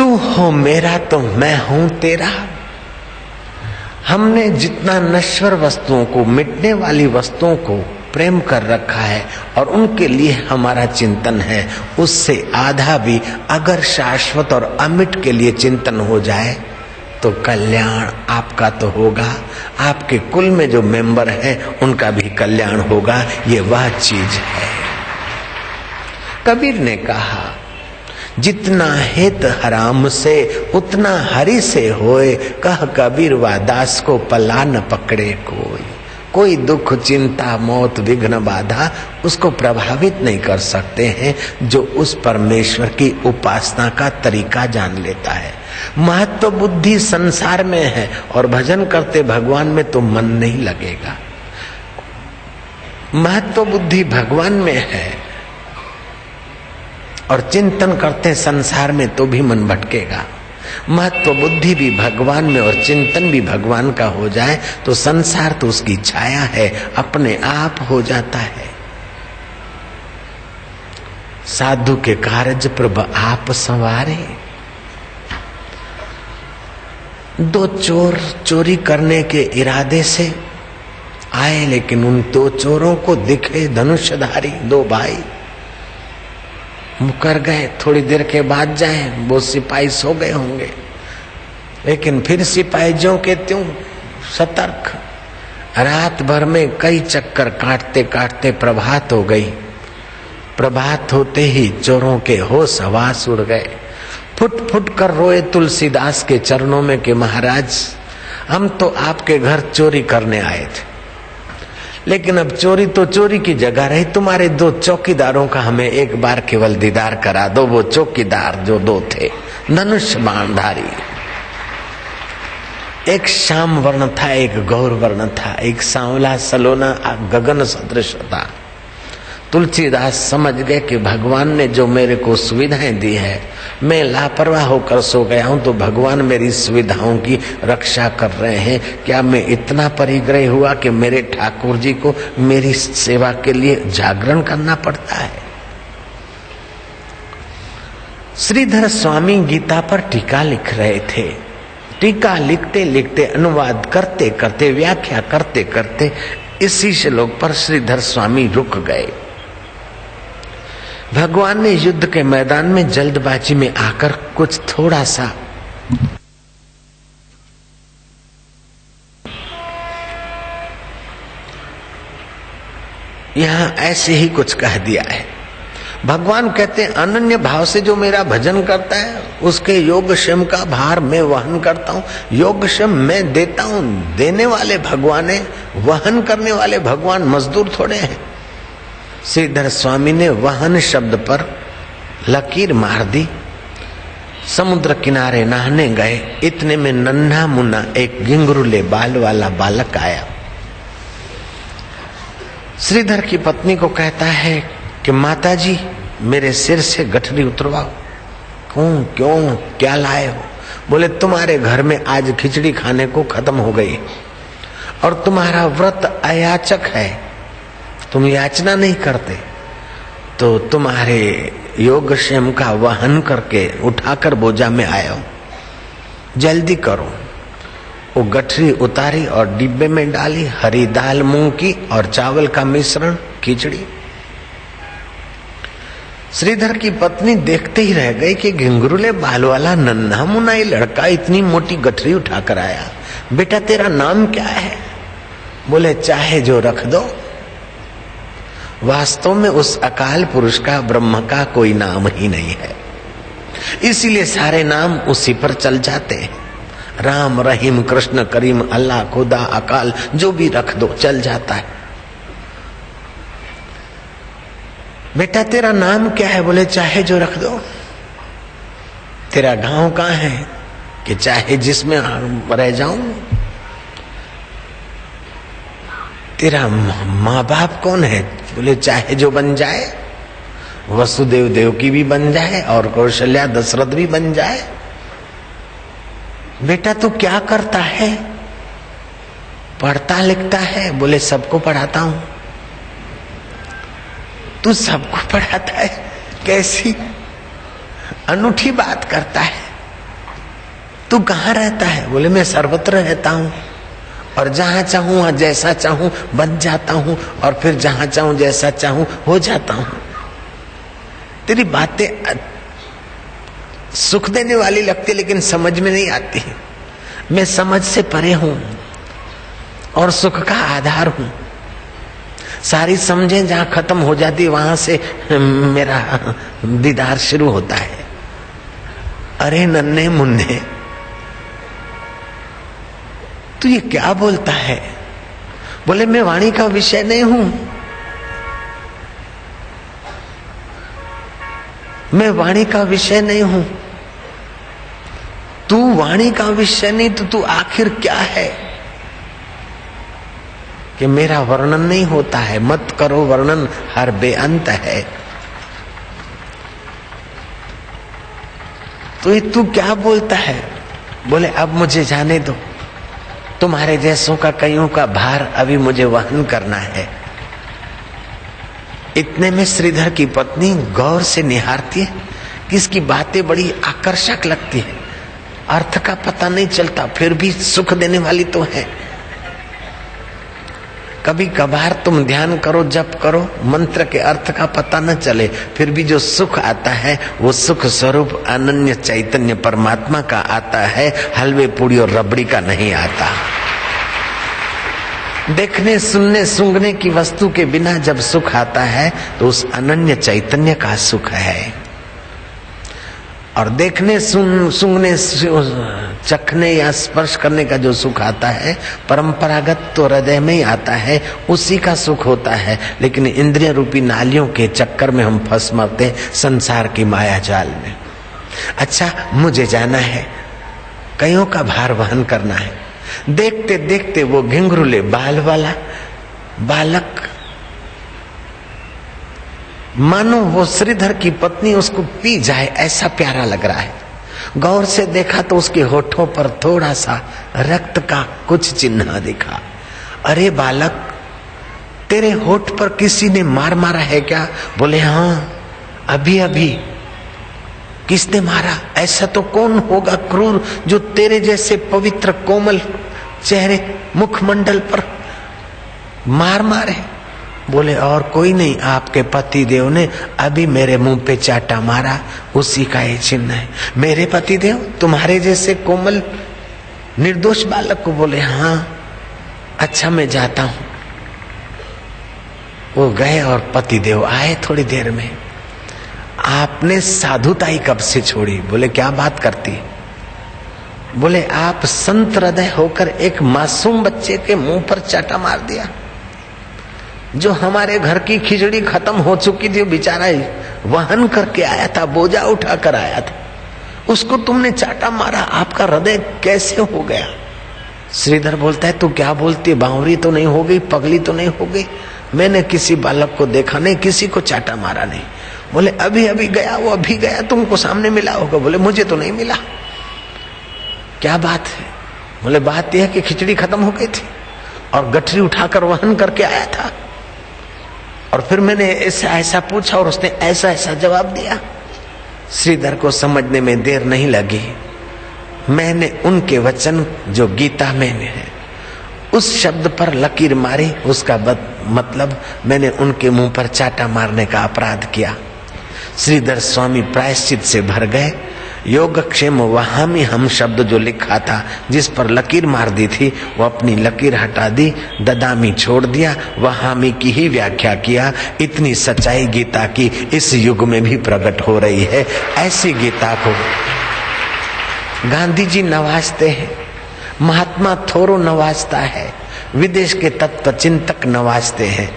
तू हो मेरा तो मैं हूं तेरा। हमने जितना नश्वर वस्तुओं को, मिटने वाली वस्तुओं को प्रेम कर रखा है और उनके लिए हमारा चिंतन है, उससे आधा भी अगर शाश्वत और अमिट के लिए चिंतन हो जाए तो कल्याण आपका तो होगा, आपके कुल में जो मेंबर हैं उनका भी कल्याण होगा। ये वह चीज है। कबीर ने कहा, जितना हित हराम से उतना हरि से होए, कह कबीर वा दास को पला न पकड़े कोई। कोई दुख चिंता मौत विघ्न बाधा उसको प्रभावित नहीं कर सकते हैं जो उस परमेश्वर की उपासना का तरीका जान लेता है। महत्व बुद्धि संसार में है और भजन करते भगवान में तो मन नहीं लगेगा। महत्व बुद्धि भगवान में है और चिंतन करते संसार में तो भी मन भटकेगा। महत्व बुद्धि भी भगवान में और चिंतन भी भगवान का हो जाए तो संसार तो उसकी छाया है, अपने आप हो जाता है। साधु के कारज प्रभ आप संवारे। दो चोर चोरी करने के इरादे से आए, लेकिन उन दो चोरों को दिखे धनुषधारी दो भाई, मुकर गए। थोड़ी देर के बाद जाए वो सिपाही सो गए होंगे, लेकिन फिर सिपाही ज्यों के त्यों सतर्क। रात भर में कई चक्कर काटते काटते प्रभात हो गई। प्रभात होते ही चोरों के होश हवास उड़ गए। फुट फुट कर रोए तुलसीदास के चरणों में कि महाराज, हम तो आपके घर चोरी करने आए थे, लेकिन अब चोरी तो चोरी की जगह रही। तुम्हारे दो चौकीदारों का हमें एक बार केवल दीदार करा दो। वो चौकीदार जो दो थे, धनुष बाणधारी, एक श्याम वर्ण था, एक गौर वर्ण था, एक सांवला सलोना गगन सदृश था। तुलसीदास समझ गए कि भगवान ने जो मेरे को सुविधाएं दी है, मैं लापरवाह होकर सो गया हूं तो भगवान मेरी सुविधाओं की रक्षा कर रहे हैं। क्या मैं इतना परिग्रही हुआ कि मेरे ठाकुर जी को मेरी सेवा के लिए जागरण करना पड़ता है। श्रीधर स्वामी गीता पर टीका लिख रहे थे। टीका लिखते लिखते, अनुवाद करते करते, व्याख्या करते करते इसी श्लोक पर श्रीधर स्वामी रुक गए। भगवान ने युद्ध के मैदान में जल्दबाजी में आकर कुछ थोड़ा सा यहां ऐसे ही कुछ कह दिया है। भगवान कहते हैं, अनन्य भाव से जो मेरा भजन करता है उसके योगक्षेम का भार मैं वहन करता हूँ। योगक्षेम मैं देता हूँ, देने वाले भगवान है, वहन करने वाले भगवान मजदूर थोड़े हैं। श्रीधर स्वामी ने वहन शब्द पर लकीर मार दी। समुद्र किनारे नहाने गए, इतने में नन्हा मुन्ना एक घिंगरूले बाल वाला बालक आया। श्रीधर की पत्नी को कहता है कि माताजी, मेरे सिर से गठरी उतरवाओ। क्यों क्या लाए हो? बोले, तुम्हारे घर में आज खिचड़ी खाने को खत्म हो गई और तुम्हारा व्रत अयाचक है, तुम याचना नहीं करते, तो तुम्हारे योगक्षेम का वहन करके उठाकर बोझा में आया हूं, जल्दी करो। वो गठरी उतारी और डिब्बे में डाली। हरी दाल, मूंग की और चावल का मिश्रण, खिचड़ी। श्रीधर की पत्नी देखते ही रह गई कि घिंगरूले बाल वाला नन्हा मुन्ना ये लड़का इतनी मोटी गठरी उठाकर आया। बेटा, तेरा नाम क्या है? बोले, चाहे जो रख दो। वास्तव में उस अकाल पुरुष का, ब्रह्म का कोई नाम ही नहीं है, इसीलिए सारे नाम उसी पर चल जाते हैं। राम, रहीम, कृष्ण, करीम, अल्लाह, खुदा, अकाल, जो भी रख दो चल जाता है। बेटा, तेरा नाम क्या है? बोले, चाहे जो रख दो। तेरा गांव कहाँ है? कि चाहे जिसमें रह जाऊं। तेरा माँ बाप कौन है? बोले, चाहे जो बन जाए, वसुदेव देवकी भी बन जाए और कौशल्या दशरथ भी बन जाए। बेटा, तू क्या करता है? पढ़ता लिखता है? बोले, सबको पढ़ाता हूं। तू सबको पढ़ाता है? कैसी अनूठी बात करता है। तू कहाँ रहता है? बोले मैं सर्वत्र रहता हूँ और जहां चाहूं वहां जैसा चाहूं बन जाता हूं और फिर जहां चाहूं जैसा चाहूं हो जाता हूं। तेरी बातें सुख देने वाली लगती लेकिन समझ में नहीं आती। मैं समझ से परे हूं और सुख का आधार हूं। सारी समझें जहां खत्म हो जाती वहां से मेरा दीदार शुरू होता है। अरे नन्हे मुन्ने, तू ये क्या बोलता है? बोले मैं वाणी का विषय नहीं हूं, मैं वाणी का विषय नहीं हूं। तू वाणी का विषय नहीं तो तू आखिर क्या है कि मेरा वर्णन नहीं होता है? मत करो वर्णन, हर बेअंत है। तो ये तू क्या बोलता है? बोले अब मुझे जाने दो, तुम्हारे जैसों का कईयों का भार अभी मुझे वहन करना है। इतने में श्रीधर की पत्नी गौर से निहारती है कि इसकी बातें बड़ी आकर्षक लगती है, अर्थ का पता नहीं चलता फिर भी सुख देने वाली तो है। कभी कभार तुम ध्यान करो, जप करो, मंत्र के अर्थ का पता न चले, फिर भी जो सुख आता है वो सुख स्वरूप अनन्य चैतन्य परमात्मा का आता है, हलवे पूड़ी और रबड़ी का नहीं आता। देखने सुनने सूंघने की वस्तु के बिना जब सुख आता है तो उस अनन्य चैतन्य का सुख है। और देखने सूंघने चखने या स्पर्श करने का जो सुख आता है परंपरागत तो हृदय में ही आता है, उसी का सुख होता है। लेकिन इंद्रिय रूपी नालियों के चक्कर में हम फंस मरते संसार की माया जाल में। अच्छा मुझे जाना है, कईयों का भार वहन करना है। देखते देखते वो घिंघरूले बाल वाला बालक, मानो वो श्रीधर की पत्नी उसको पी जाए ऐसा प्यारा लग रहा है। गौर से देखा तो उसके होठों पर थोड़ा सा रक्त का कुछ चिन्ह दिखा। अरे बालक, तेरे होठ पर किसी ने मार मारा है क्या? बोले हाँ, अभी अभी। किसने मारा? ऐसा तो कौन होगा क्रूर जो तेरे जैसे पवित्र कोमल चेहरे मुखमंडल पर मार मारे? बोले और कोई नहीं, आपके पति देव ने अभी मेरे मुंह पे चाटा मारा, उसी का ये चिन्ह है। मेरे पति देव तुम्हारे जैसे कोमल निर्दोष बालक को? बोले हाँ। अच्छा मैं जाता हूं। वो गए और पति देव आए थोड़ी देर में। आपने साधुताई कब से छोड़ी? बोले क्या बात करती? बोले आप संत हृदय होकर एक मासूम बच्चे के मुंह पर चाटा मार दिया। जो हमारे घर की खिचड़ी खत्म हो चुकी थी, बेचारा वहन करके आया था, बोझा उठा कर आया था, उसको तुमने चाटा मारा। आपका हृदय कैसे हो गया? श्रीधर बोलता है तू क्या बोलती है? बावरी तो नहीं हो गई, पगली तो नहीं हो गई? मैंने किसी बालक को देखा नहीं, किसी को चाटा मारा नहीं। बोले अभी अभी गया, वो अभी गया, तुमको सामने मिला होगा। बोले मुझे तो नहीं मिला। क्या बात है? बोले बात यह है कि खिचड़ी खत्म हो गई थी और गठरी उठाकर वहन करके आया था, और फिर मैंने ऐसा ऐसा पूछा और उसने ऐसा ऐसा जवाब दिया। श्रीधर को समझने में देर नहीं लगी। मैंने उनके वचन जो गीता में है उस शब्द पर लकीर मारी, उसका मतलब मैंने उनके मुंह पर चाटा मारने का अपराध किया। श्रीधर स्वामी प्रायश्चित से भर गए। योगक्षेम वहामी हम शब्द जो लिखा था, जिस पर लकीर मार दी थी, वो अपनी लकीर हटा दी, ददामी छोड़ दिया, वहामी की ही व्याख्या किया। इतनी सच्चाई गीता की इस युग में भी प्रकट हो रही है। ऐसी गीता को गांधी जी नवाजते हैं, महात्मा थोरो नवाजता है, विदेश के तत्व चिंतक नवाजते हैं।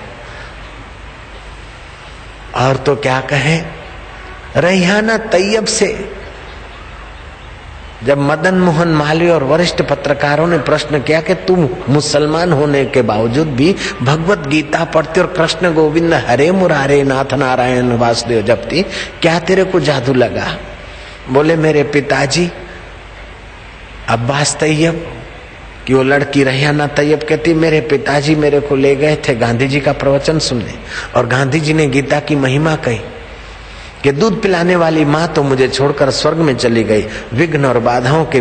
और तो क्या कहें, रैहाना तैयब से जब मदन मोहन मालवीय और वरिष्ठ पत्रकारों ने प्रश्न किया कि तुम मुसलमान होने के बावजूद भी भगवत गीता पढ़ती और कृष्ण गोविंद हरे मुरारे नाथ नारायण वासुदेव जपती, क्या तेरे को जादू लगा? बोले मेरे पिताजी अब्बास तैयब कि वो लड़की रैहाना तैयब कहती, मेरे पिताजी मेरे को ले गए थे गांधी जी का प्रवचन सुनने, और गांधी जी ने गीता की महिमा कही कि दूध पिलाने वाली माँ तो मुझे छोड़कर स्वर्ग में चली गई, विघ्न और बाधाओं के